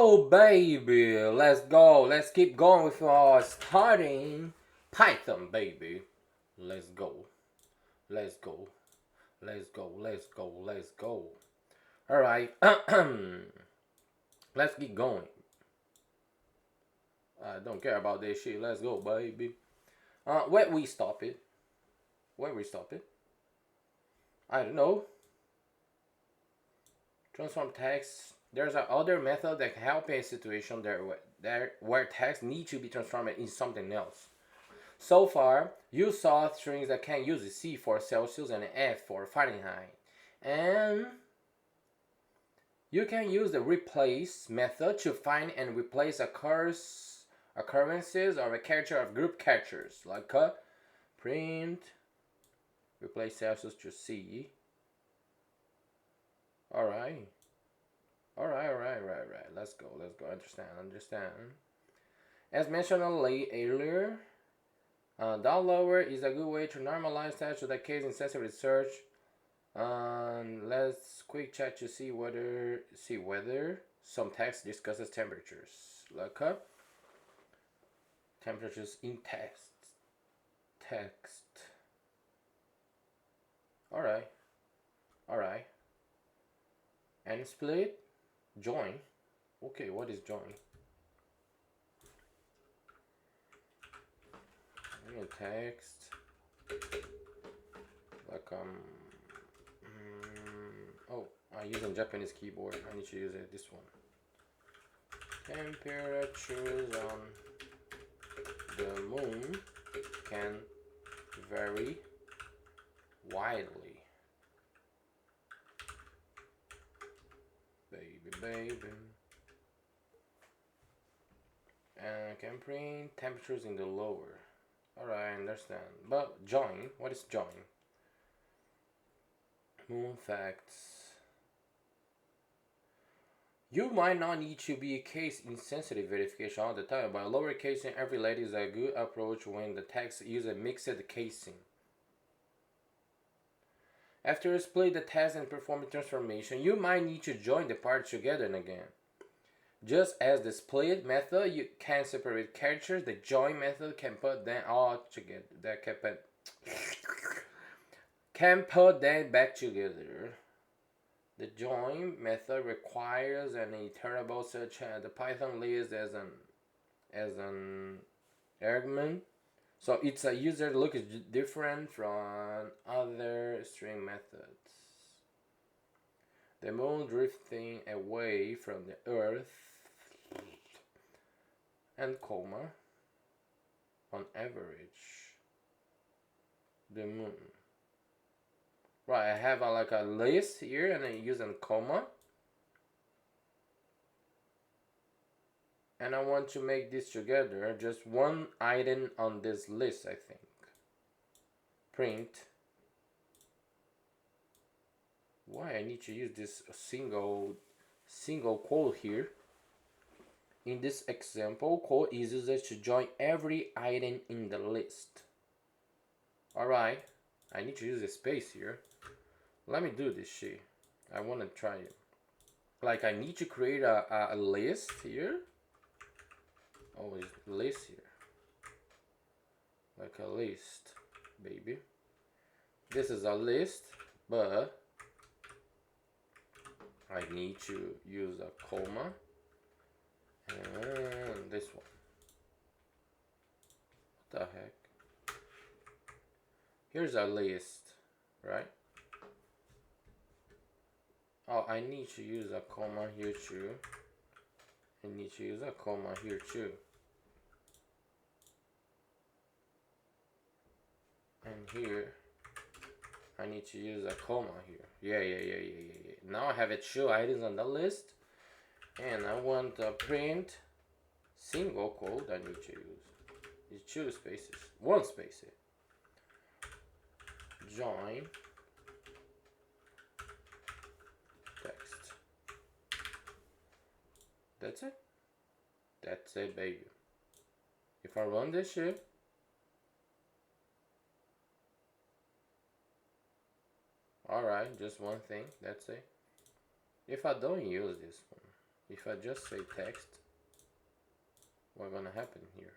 go, baby. Let's go. Let's keep going with our starting Python, baby. Let's go. Let's go. Let's go. Let's go. Let's go. All right. Let's keep going. I don't care about this shit. Let's go, baby. Where we stop it? Where we stop it? I don't know. Transform text. There's another method that can help in a situation where text need to be transformed in something else. So far, you saw strings that can use C for Celsius and F for Fahrenheit. And you can use the replace method to find and replace occurrences or a character of group characters, like print, replace Celsius to C. Alright. Alright. Let's go. Understand. As mentioned earlier, down lower is a good way to normalize text to the case intensive research. Let's quick check to see whether some text discusses temperatures. Like temperatures in text. Alright. And split, join. Okay, what is join? Text like oh, I'm using Japanese keyboard. I need to use this one. Temperatures on the moon can vary widely. Baby. And can print temperatures in the lower. Alright, I understand. But join, what is join? Moon facts. You might not need to be case insensitive verification all the time, but lower casing every letter is a good approach when the text uses mixed casing. After you split the text and perform a transformation, you might need to join the parts together again. Just as the split method, you can separate characters. The join method can put them all together. That can put them back together. The join method requires an iterable such as the Python list as an argument. So it's a user looks different from other string methods. The moon drifting away from the earth and comma on average the moon. Right, I have like a list here and I use a comma. And I want to make this together, just one item on this list, I think. Print. Why I need to use this single quote here? In this example, quote is used to join every item in the list. Alright, I need to use a space here. Let me do this shit. I want to try it. Like I need to create a list here. Oh, it's list here. Like a list, baby. This is a list, but I need to use a comma and this one. What the heck? Here's a list, right? Oh, I need to use a comma here too. I need to use a comma here too. And here, I need to use a comma here. Yeah. Now I have 2 items on the list. And I want to print single quote. I need to use 2 spaces. 1 space. Join text. That's it. That's it, baby. If I run this shit, alright, just one thing. That's it. If I don't use this one, If I just say text, what's gonna happen here?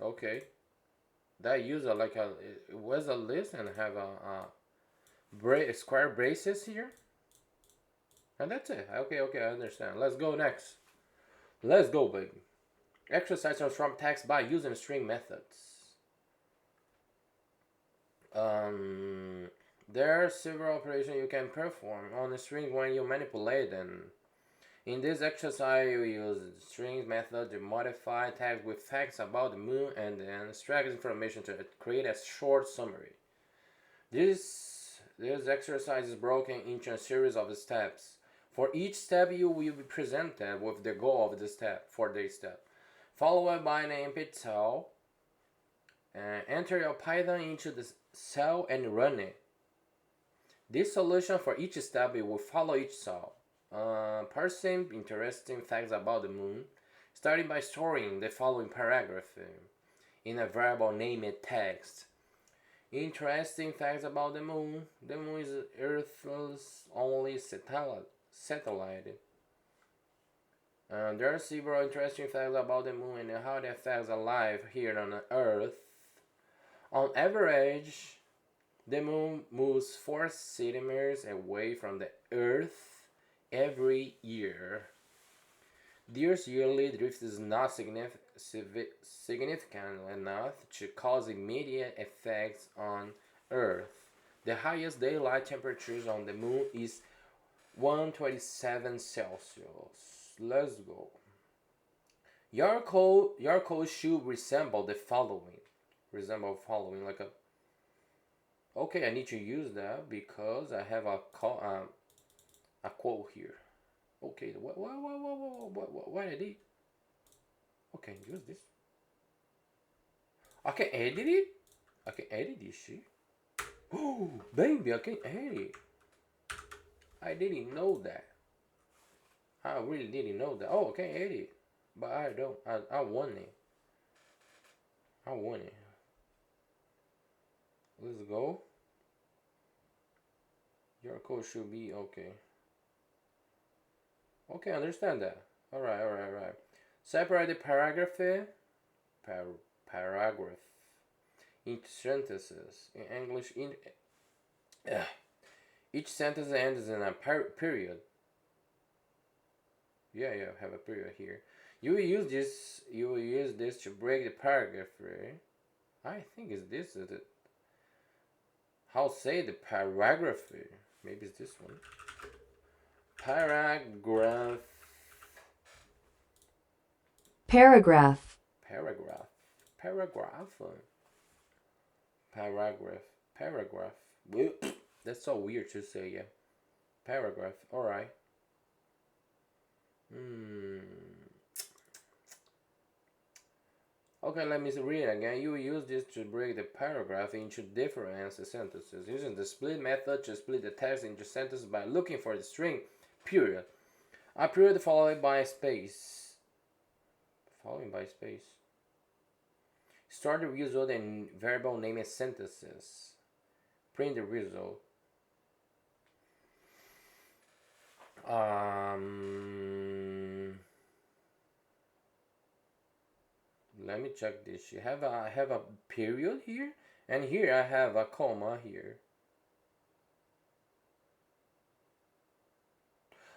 Okay, that user like it was a list and have a square braces here, and that's it. Okay, I understand. Let's go next. Let's go, baby. Exercise transform text by using string methods. Um, there are several operations you can perform on a string when you manipulate them. In this exercise, you use strings method to modify tags with facts about the moon and then extract information to create a short summary. This exercise is broken into a series of steps. For each step, you will be presented with the goal of the step for this step, followed by an input cell. Enter your Python into the cell and run it. This solution for each step will follow each cell. Parsing interesting facts about the moon, starting by storing the following paragraph in a variable named text. Interesting facts about the moon. The moon is Earth's only satellite. There are several interesting facts about the moon and how it affects life here on Earth. On average, the moon moves 4 centimeters away from the Earth every year. This yearly drift is not significant enough to cause immediate effects on Earth. The highest daylight temperatures on the moon is 127 Celsius. Let's go. Your code should resemble the following. Like a. Okay, I need to use that because I have a quote here. Okay, what I did? Okay, use this. I can edit it? I can edit this shit. Oh, baby, I can edit. I didn't know that. I really didn't know that. Oh, I can edit. But I don't. I want it. I want it. Let's go. Your code should be okay. Okay, understand that. Alright. Separate the paragraph into sentences. In English, each sentence ends in a period. Yeah, have a period here. You will use this to break the paragraph, right? I think it's this. Is it? How say the paragraph? Maybe it's this one. Paragraph. Paragraph. That's so weird to say, yeah. Paragraph. Alright. Okay, let me read it again. You use this to break the paragraph into different sentences, using the split method to split the text into sentences by looking for the string period. A period followed by a space. Start the result in variable named sentences. Print the result. Let me check this. I have a period here, and here I have a comma here.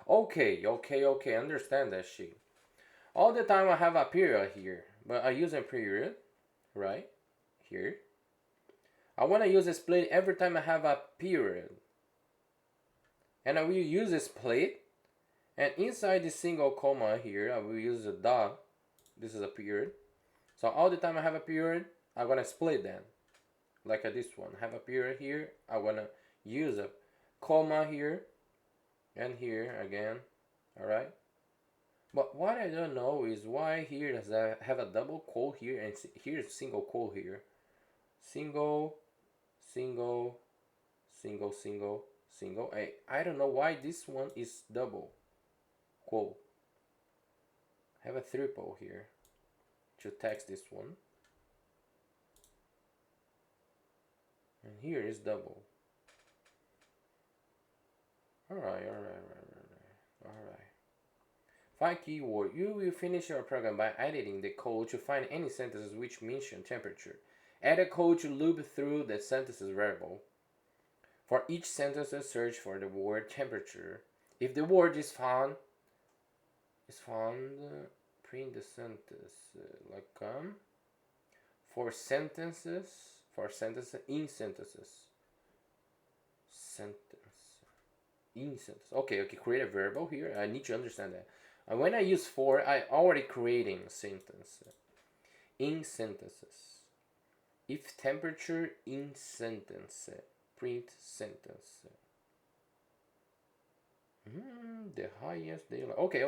Okay, understand that shit. All the time I have a period here, but I use a period, right? Here. I want to use a split every time I have a period. And I will use a split, and inside the single comma here, I will use a dot. This is a period. So all the time I have a period, I'm gonna split them. Like this one. Have a period here, I'm gonna use a comma here, and here again. Alright? But what I don't know is why here does I have a double quote here and here's single quote here. Single. I don't know why this one is double quote. Have a triple here to text this one. And here is double. Alright. Find keyword. You will finish your program by editing the code to find any sentences which mention temperature. Add a code to loop through the sentences variable. For each sentence, search for the word temperature. If the word is found, print the sentence for sentences, in sentences, in sentence. Okay, create a variable here. I need to understand that. And when I use for, I already creating a sentence. In sentences. If temperature in sentence, print sentence. The highest daylight. Okay,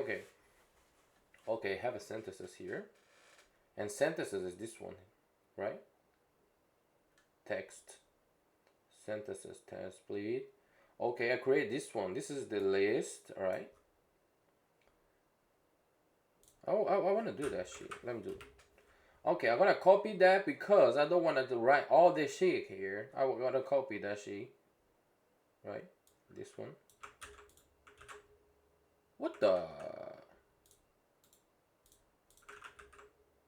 have a sentences here. And sentences is this one, right? Text. Sentences test, please. Okay, I create this one. This is the list, alright? Oh, I want to do that shit. Let me do it. Okay, I'm gonna copy that because I don't want to write all this shit here. I'm gonna copy that shit. Right? This one. What the?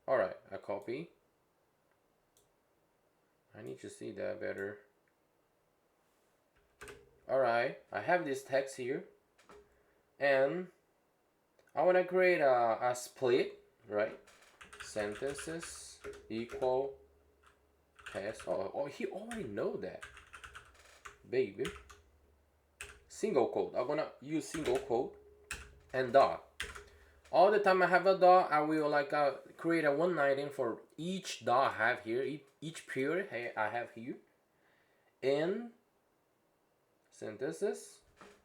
Alright, I copy. I need to see that better. Alright, I have this text here. And I want to create a split, right? Sentences equal test. Oh, he already know that. Baby. Single quote. I'm gonna use single quote and dot. All the time I have a dot, I will create a one item for each dot I have here, each period I have here. And sentences.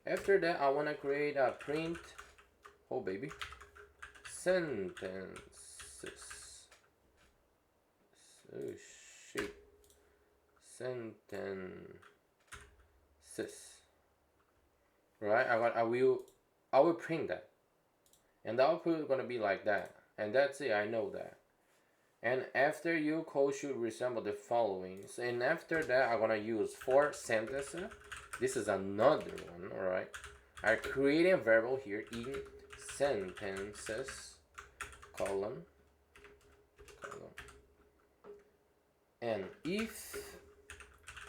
After that, I want to create a print. Oh, baby. Sentences. Oh, shit. Sentences. Right? I will print that. And the output is going to be like that. And that's it. I know that. And after your code should resemble the following. And after that, I'm going to use for sentences. This is another one, alright? I create a variable here in sentences, colon. And if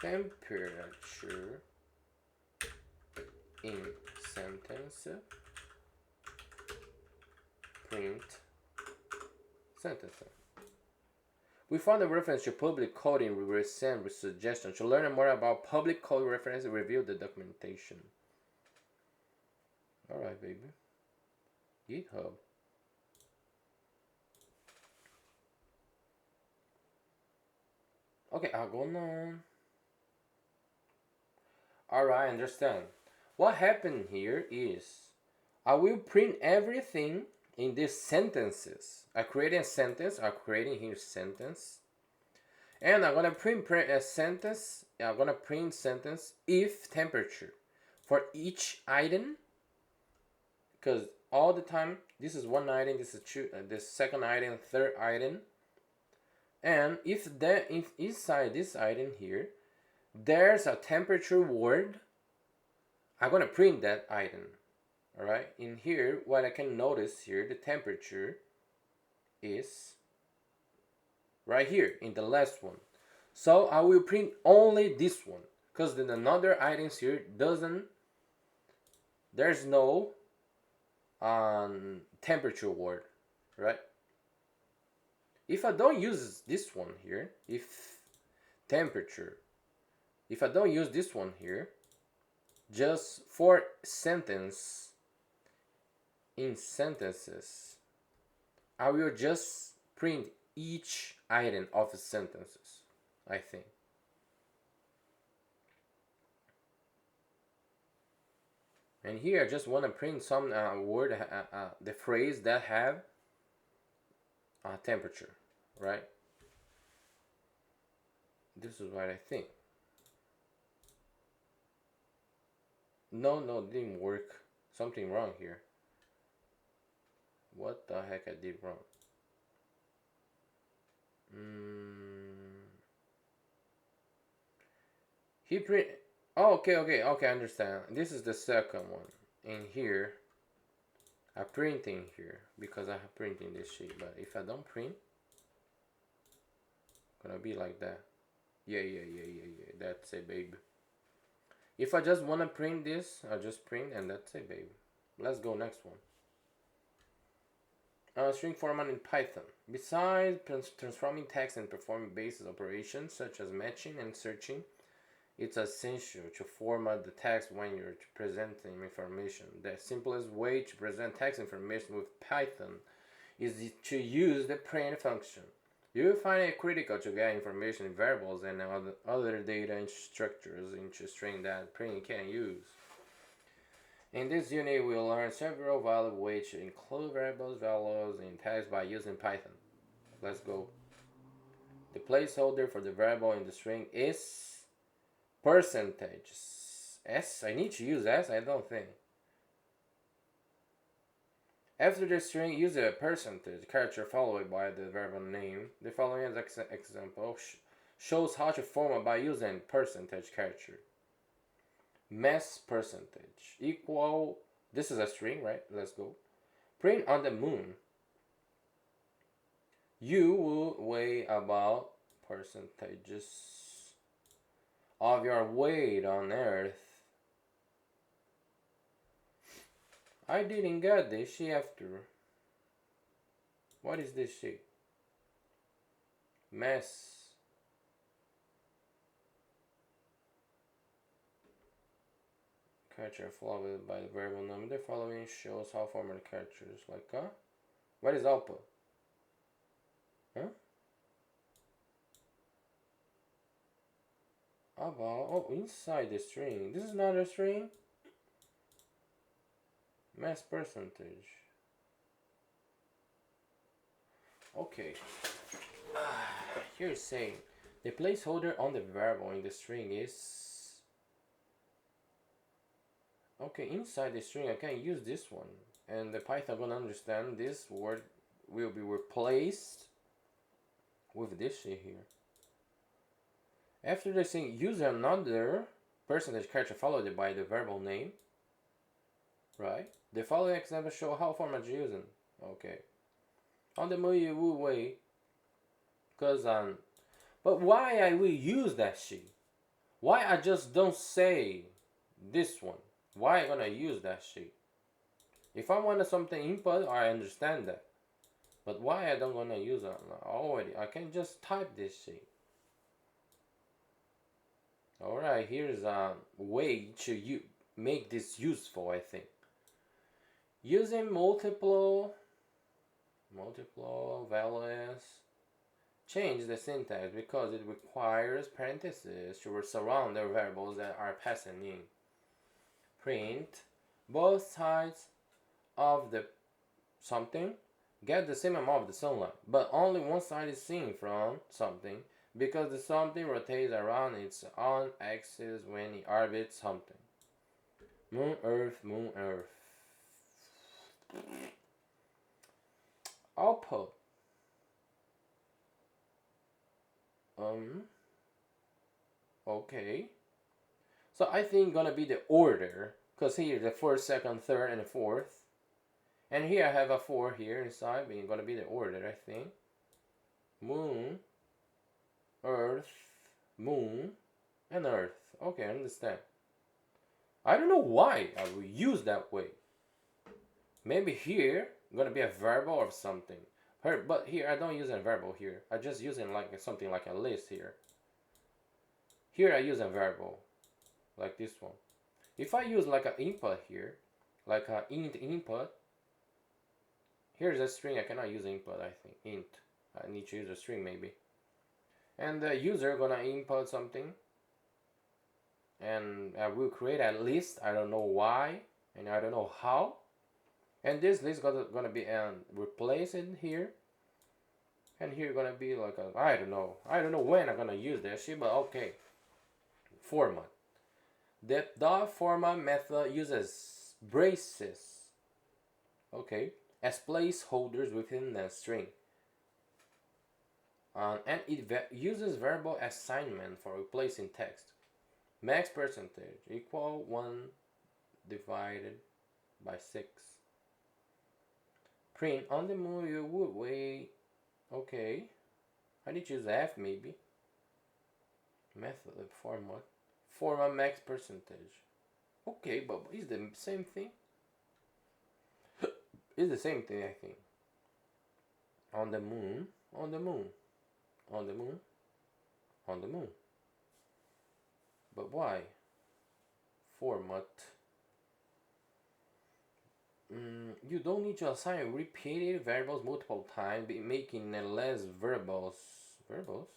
temperature in sentence, print sentence. We found a reference to public coding. We will send with suggestions. To learn more about public code reference, review the documentation. Alright, baby. GitHub. Okay, I'm gonna... Alright, I understand. What happened here is I will print everything in these sentences. I created a sentence. I'm creating here sentence. And I'm gonna print a sentence. I'm gonna print sentence if temperature for each item. Because all the time, this is one item, this is this second item, third item. And if inside this item here, there's a temperature word, I'm gonna print that item. Alright, in here, what I can notice here, the temperature is right here in the last one. So I will print only this one, because then another items here there's no temperature word, right? If I don't use this one here, if I don't use this one here, just for sentence, in sentences, I will just print each item of the sentences, I think. And here I just want to print some word, the phrase that have temperature, right? This is what I think. No, it didn't work. Something wrong here. What the heck I did wrong? He Oh, okay, I understand. This is the second one. In here, I print in here because I have printing this sheet. But if I don't print, gonna be like that. Yeah. That's it, babe. If I just wanna print this, I just print and that's it, babe. Let's go next one. String format in Python. Besides transforming text and performing basic operations such as matching and searching, it's essential to format the text when you're presenting information. The simplest way to present text information with Python is to use the print function. You will find it critical to get information in variables and other data structures into string that print can use. In this unit, we'll learn several valuable ways to include variables values in text by using Python. Let's go. The placeholder for the variable in the string is percentage. S? I need to use S? I don't think. After the string, use a percentage character followed by the variable name. The following example shows how to format by using percentage character. Mass percentage equal, this is a string, right? Let's go. Print on the moon. You will weigh about percentages of your weight on Earth. I didn't get this sheet after. What is this sheet? Mass. Character followed by the variable number. The following shows how format characters like what is output? Huh? About inside the string. This is not a string. Mass percentage. Okay. Here it's saying the placeholder on the variable in the string is okay. Inside the string I can use this one, and the Python gonna understand this word will be replaced with this shit here. After the thing, use another percentage character followed by the variable name. Right? The following examples show how formats are using. Okay. On the movie Wu Wei, cause but why I will use that shit? Why I just don't say this one? Why I gonna use that shit? If I want something input, I understand that. But why I don't gonna use it already? I can just type this shit. Alright, here's a way to make this useful, I think. Using multiple values change the syntax because it requires parentheses to surround the variables that are passing in. Print both sides of the something get the same amount of the sunlight, but only one side is seen from something because the something rotates around its own axis when it orbits something. Moon, Earth, Moon, Earth. Output. Okay. So I think gonna be the order, cause here the first, second, third, and the fourth, and here I have a 4 here inside, but it's gonna be the order, I think. Moon, Earth, Moon, and Earth. Okay, I understand. I don't know why I will use that way. Maybe here gonna be a variable or something. But here I don't use a variable here. I just using like something like a list here. Here I use a variable, like this one. If I use like an input here, like an int input, here's a string. I cannot use input. I think int. I need to use a string maybe. And the user gonna input something, and I will create a list. I don't know why, and I don't know how. And this list gonna be replaced in here, and here gonna be like a I don't know when I'm gonna use that shit, but okay. Format. The dot format method uses braces, okay, as placeholders within the string, and it uses variable assignment for replacing text. Max percentage equal 1 divided by 6. Print on the moon you would weigh. Okay. I need to use F maybe. Method format. Format max percentage. Okay, but is the same thing? It's the same thing, I think. On the moon, on the moon, on the moon, on the moon. But why? Format. You don't need to assign repeated variables multiple times, making less variables. Variables?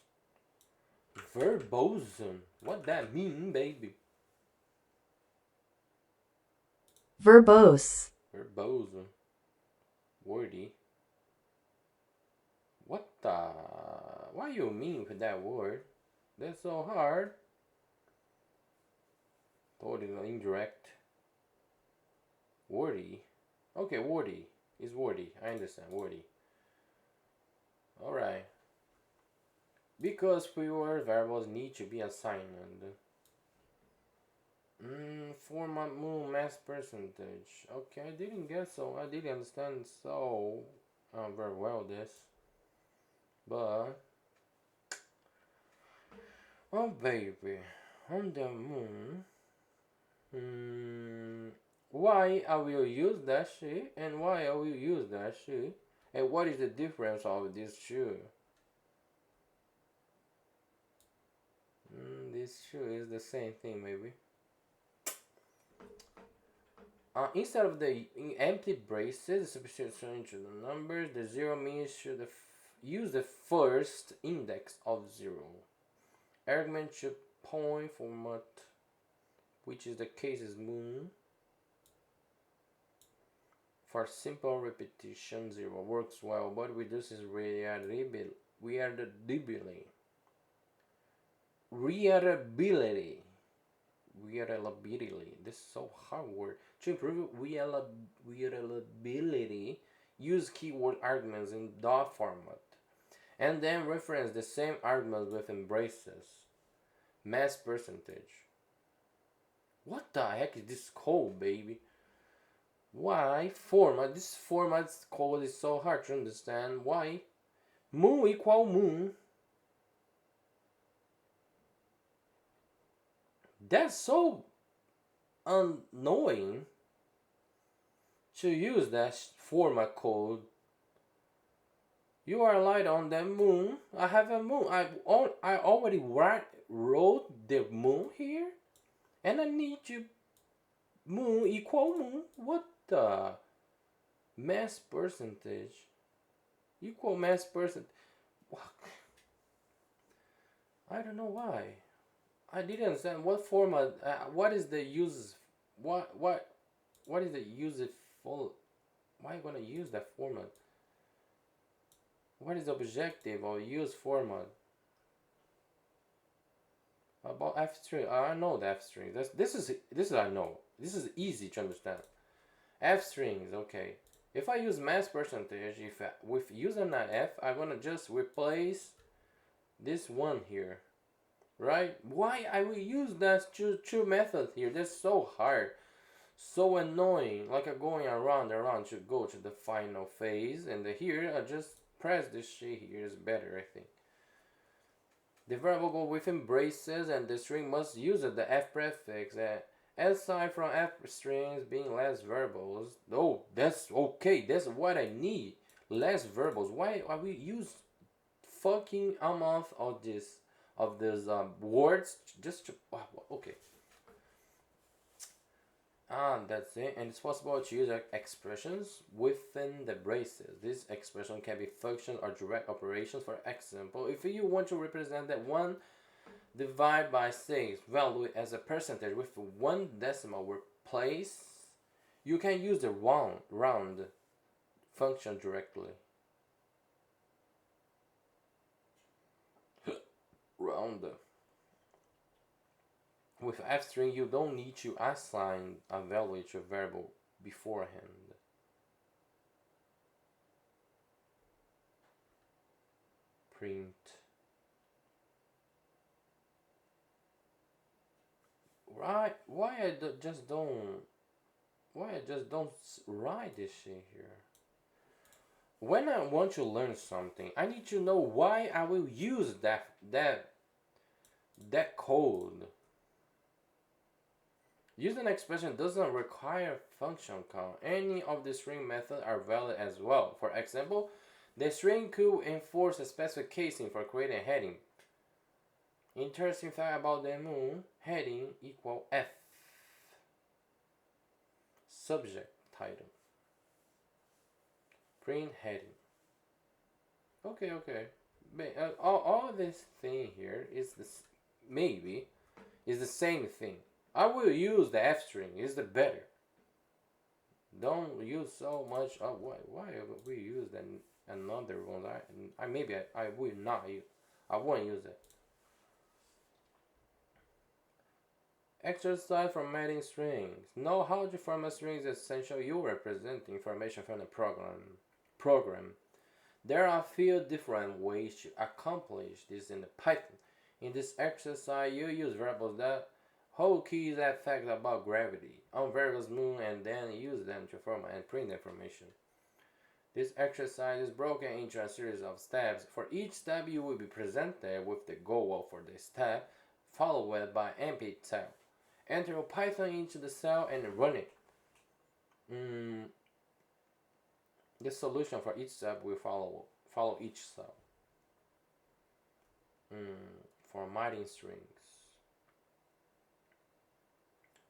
Verbose. What that mean, baby? verbose, Verbose. Wordy. What the? What you mean with that word? That's so hard. Totally indirect. Wordy. Okay, wordy. Is wordy. I understand. Wordy. Alright. Because fewer variables need to be assigned. Format moon mass percentage. Okay, I didn't get so. I didn't understand so very well this. But oh baby, on the moon. Why I will use that shit and why I will use that shit and what is the difference of these two? This two is the same thing maybe. Instead of the empty braces, substitution into the numbers, the zero means should use the first index of 0. Argument should point format, which is the case is moon. For simple repetition, 0 works well, but reduces reliability. Reliability. This is so hard word. To improve reliability, use keyword arguments in dot format, and then reference the same arguments with braces. Mass percentage. What the heck is this code, baby? Why format? This format's code is so hard to understand. Why? Moon equal moon. That's so annoying to use that format code. You are light on the moon. I have a moon. I already wrote the moon here, and I need to moon equal moon. What the mass percentage equal mass percent? I don't know why. I didn't understand what format. What is the use? What is the useful? Why am I gonna use that format? What is the objective or use format? About F string. I know the F string. This is I know. This is easy to understand. F strings. Okay. If I use mass percentage, with using an F, I'm gonna just replace this one here. Right? Why I will use that two methods here? That's so hard, so annoying. Like I'm going around to go to the final phase, and here I just press this shit here is better, I think. The variable go within braces, and the string must use the F prefix. Aside from F strings being less variables. Oh, that's okay. That's what I need. Less variables. Why are we use fucking amount of these words just to okay. That's it. And it's possible to use expressions within the braces. This expression can be functions or direct operations. For example, if you want to represent that 1 divided by 6 value as a percentage with 1 decimal place, you can use the round function directly. Round. With F string, you don't need to assign a value to a variable beforehand. Print. Right? Just don't. Why I just don't write this shit here? When I want to learn something, I need to know why I will use that code. Using an expression doesn't require function call. Any of the string methods are valid as well. For example, the string could enforce a specific casing for creating a heading. Interesting fact about the moon, heading equal F. Subject title. Print heading. Okay. But, all this thing here is this maybe is the same thing. I will use the F string. Is the better. Don't use so much. Why we use another one? I will not use. I won't use it. Exercise formatting strings. Know how to format strings is essential. You represent information from the program. There are a few different ways to accomplish this in the Python. In this exercise, you use variables that hold keys that fact about gravity on various moon and then use them to format and print information. This exercise is broken into a series of steps. For each step, you will be presented with the goal for the step, followed by empty cell. Enter Python into the cell and run it. The solution for each step will follow each cell. Formatting strings.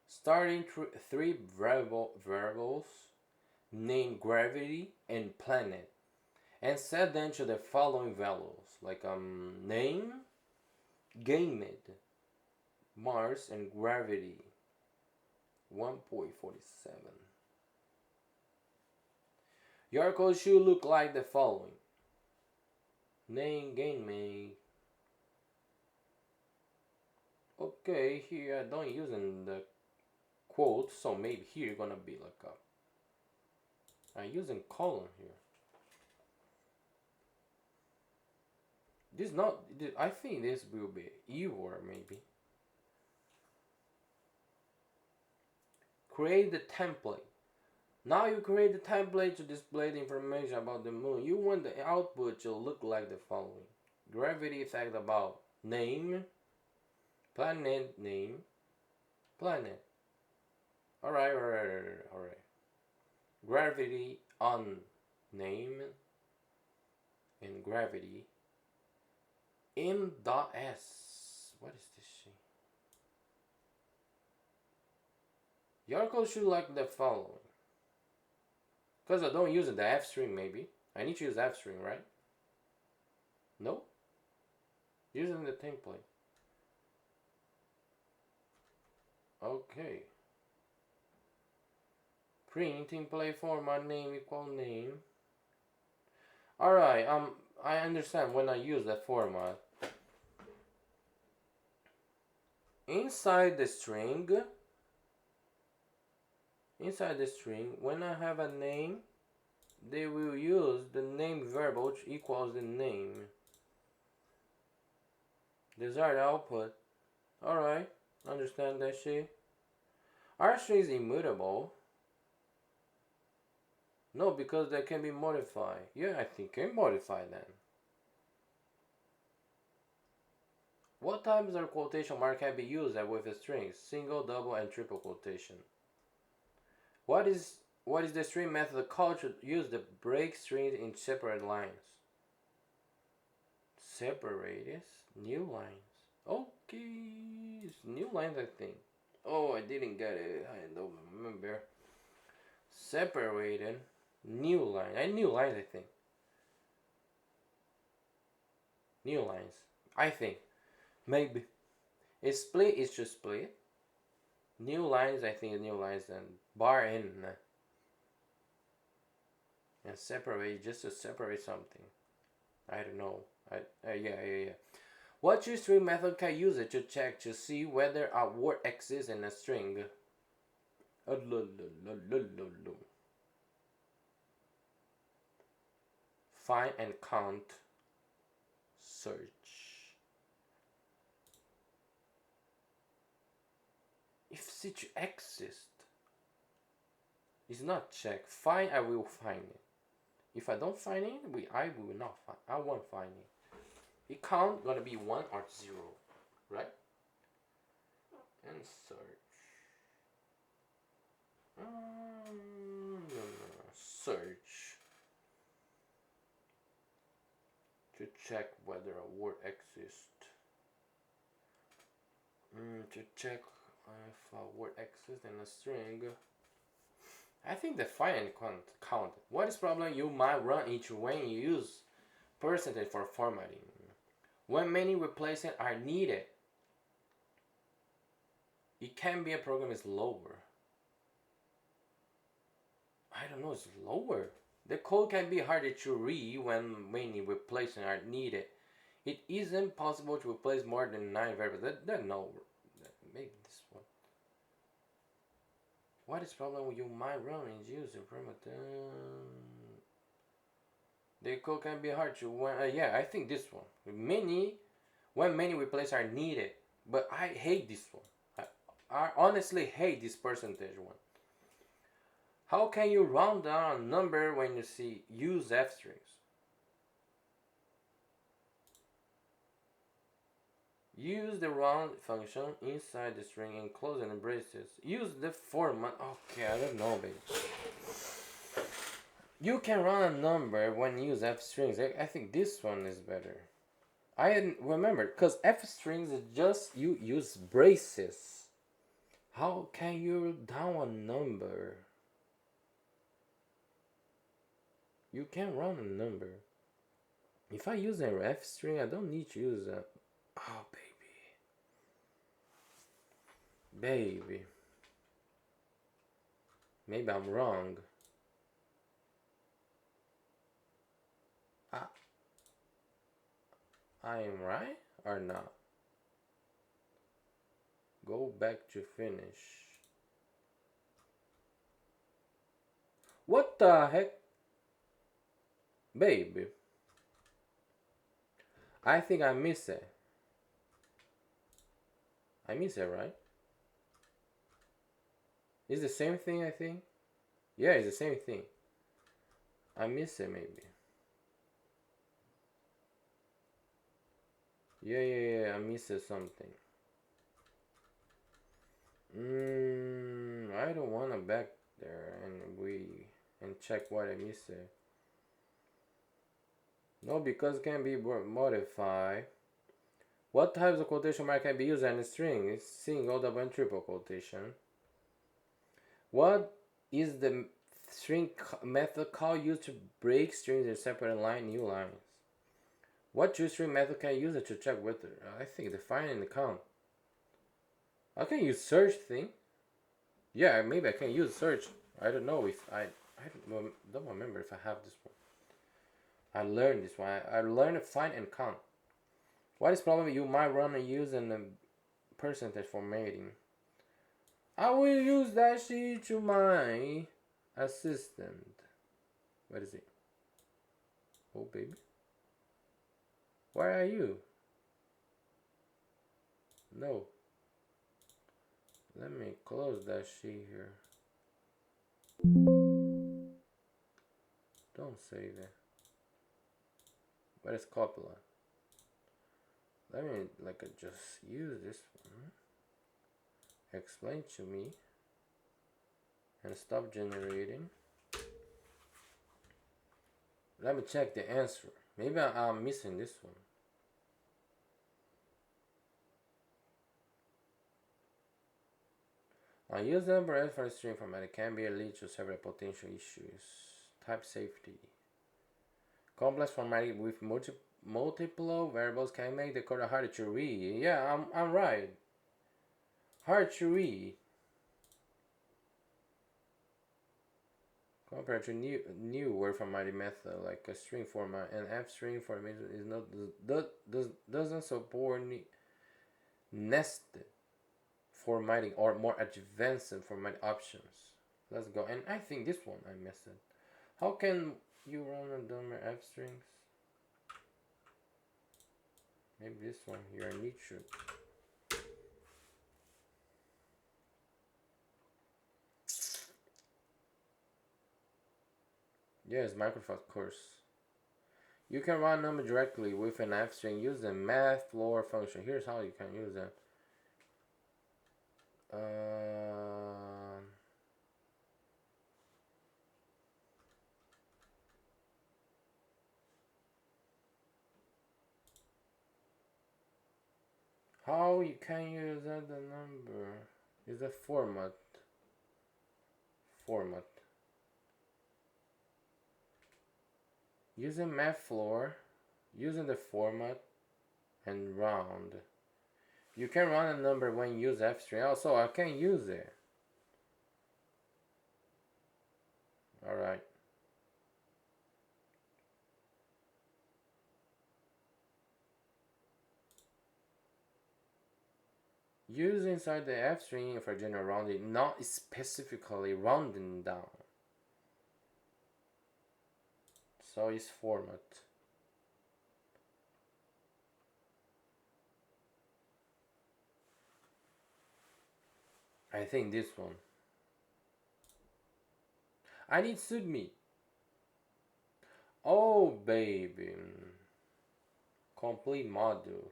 Starting three variables, name gravity and planet, and set them to the following values like name, Ganymede, Mars, and gravity 1.47. Your code should look like the following. Name Ganymede. Okay, here I don't using the quote, so maybe here gonna be like I'm using colon here. I think this will be error maybe. Create the template. Now you create the template to display the information about the moon. You want the output to look like the following. Gravity fact about name, planet name, planet. Alright. Gravity on name and gravity m.s. What is this shit? Your code should like the following. Because I don't use the F string maybe. I need to use F string, right? No? Using the template. Okay. Print template format name equal name. Alright, I understand when I use that format. Inside the string, when I have a name, they will use the name variable which equals the name. Desired output. Alright, understand that shit. Our string is immutable. No, because they can be modified. Yeah, I think can modify them. What types of quotation mark can be used with a string? Single, double, and triple quotation. What is the string method called to use the break strings in separate lines? Separate new lines. Okay, it's new lines I think. Oh, I didn't get it. I don't remember. Separated new line. New lines I think. New lines. I think. Maybe. It's split is just split. New lines I think new lines and bar in. And separate just to separate something. I don't know. Yeah. What string method can use it to check to see whether a word exists in a string? Find and count. Search. fc to exist. It's not check. Find, I will find it. If I don't find it, I will not find. I won't find it. It count gonna be 1 or 0, right? And search. Search to check whether a word exists. To check if a word exists in a string. I think the find and count. What is problem you might run into when you use percentage for formatting? When many replacements are needed, it can be a program is lower. I don't know, it's lower. The code can be harder to read when many replacements are needed. It isn't possible to replace more than 9 variables. No, maybe this one. What is problem you might run and use a primitive? The code can be hard to yeah, I think this one. When many replaces are needed, but I hate this one. I honestly hate this percentage one. How can you round down a number when you see use f strings? Use the round function inside the string and close and braces. Use the format. Okay, I don't know, baby. You can run a number when you use f strings. I think this one is better. I remember, because f strings is just you use braces. How can you down a number? You can run a number. If I use an f string, I don't need to use a... Oh, baby. Maybe I'm wrong. I am right or not? Go back to finish. What the heck? Baby. I think I missed it. I missed it, right? It's the same thing, I think. Yeah, it's the same thing. I missed it, maybe. Yeah, I missed something. I don't wanna back there and check what I missed. No, because it can be modified. What types of quotation mark can be used in a string? It's single, double, and triple quotation. What is the string method called used to break strings in separate new lines? What toString method can you use to check whether? I think define and count. I can use search thing. Yeah, maybe I can use search. I don't know if I don't remember if I have this one. I learned this one. I learned find and count. What is problem you might run and use in the percentage formatting? I will use that sheet to my assistant. What is it? Oh, baby. Where are you? No. Let me close that sheet here. Don't say that. What is copula? Let me just use this one. Explain to me. And stop generating. Let me check the answer. Maybe I'm missing this one. Unusable breadth for string format can be lead to several potential issues. Type safety. Complex formatting with multiple variables can make the code harder to read. Yeah, I'm right. Hard to read. Compared to new word formatting method like a string format, and F string format is not doesn't support nested formatting or more advanced format options. Let's go. And I think this one I missed it. How can you run a dumber F strings? Maybe this one here I need to. Yes, Microsoft course. You can run a number directly with an F string. Use the math floor function. Here's how you can use that. How you can use that the number is the format. Using math floor, using the format and round. You can run a number when you use F string. Also, I can use it. Alright. Use inside the F string for general rounding, not specifically rounding down. So it's format. I think this one. I need suit me. Oh baby. Complete module.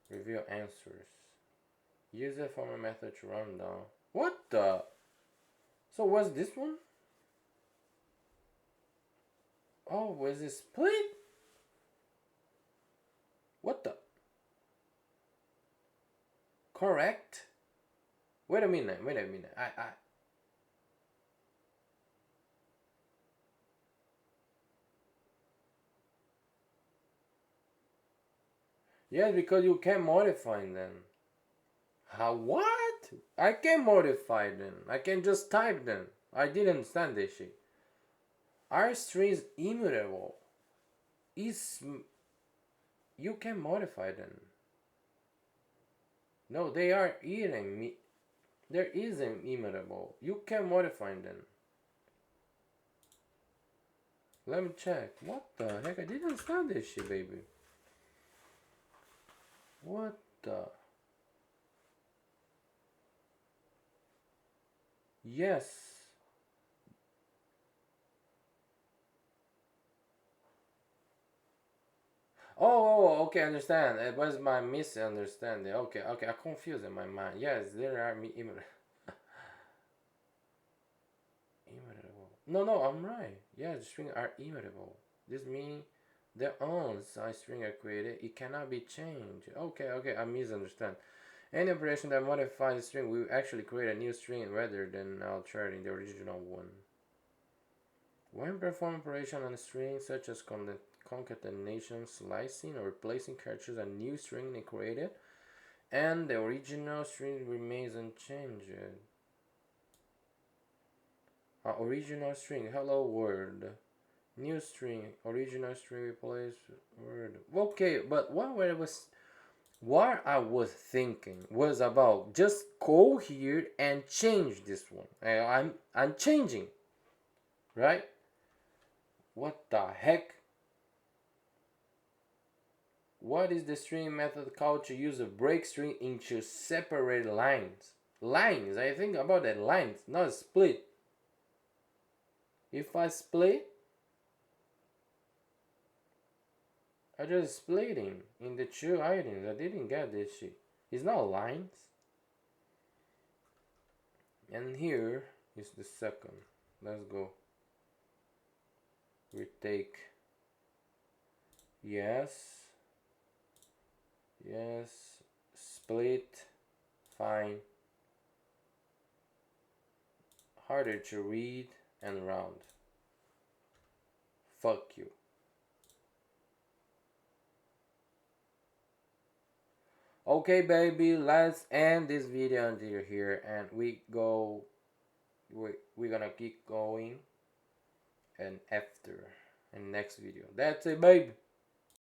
Review answers. Use a format method to run down. What the? So what's this one? Oh, was it split? What the? Correct? Wait a minute. Yes, because you can modify them. How? What? I can modify them. I can just type them. I didn't understand this shit. Our string is immutable. You can modify them. No, they are even. There is an immutable. You can modify them. Let me check. What the heck? I didn't understand this shit, baby. What the? Yes. Oh, okay, understand. It was my misunderstanding. Okay, I confused in my mind. Yes, there are immutable. No, I'm right. Yeah, the string are immutable. This means the once string are created, it cannot be changed. Okay, I misunderstand. Any operation that modifies the string will actually create a new string rather than altering the original one. When performing operation on a string such as concatenation, slicing, or replacing characters, a new string is created and the original string remains unchanged. Original string, hello world. New string, original string replace word. Okay, but what I was thinking was about just go here and change this one. I'm changing, right? What the heck? What is the string method called to use a break string into separate lines? Lines, I think about that, lines, not split. If I split, I just splitting in the two items. I didn't get this shit. It's not lines. And here is the second. Let's go. We take yes, split, fine. Harder to read and round. Fuck you. Okay, baby, let's end this video until here, and we're gonna keep going and after in next video. That's it, baby.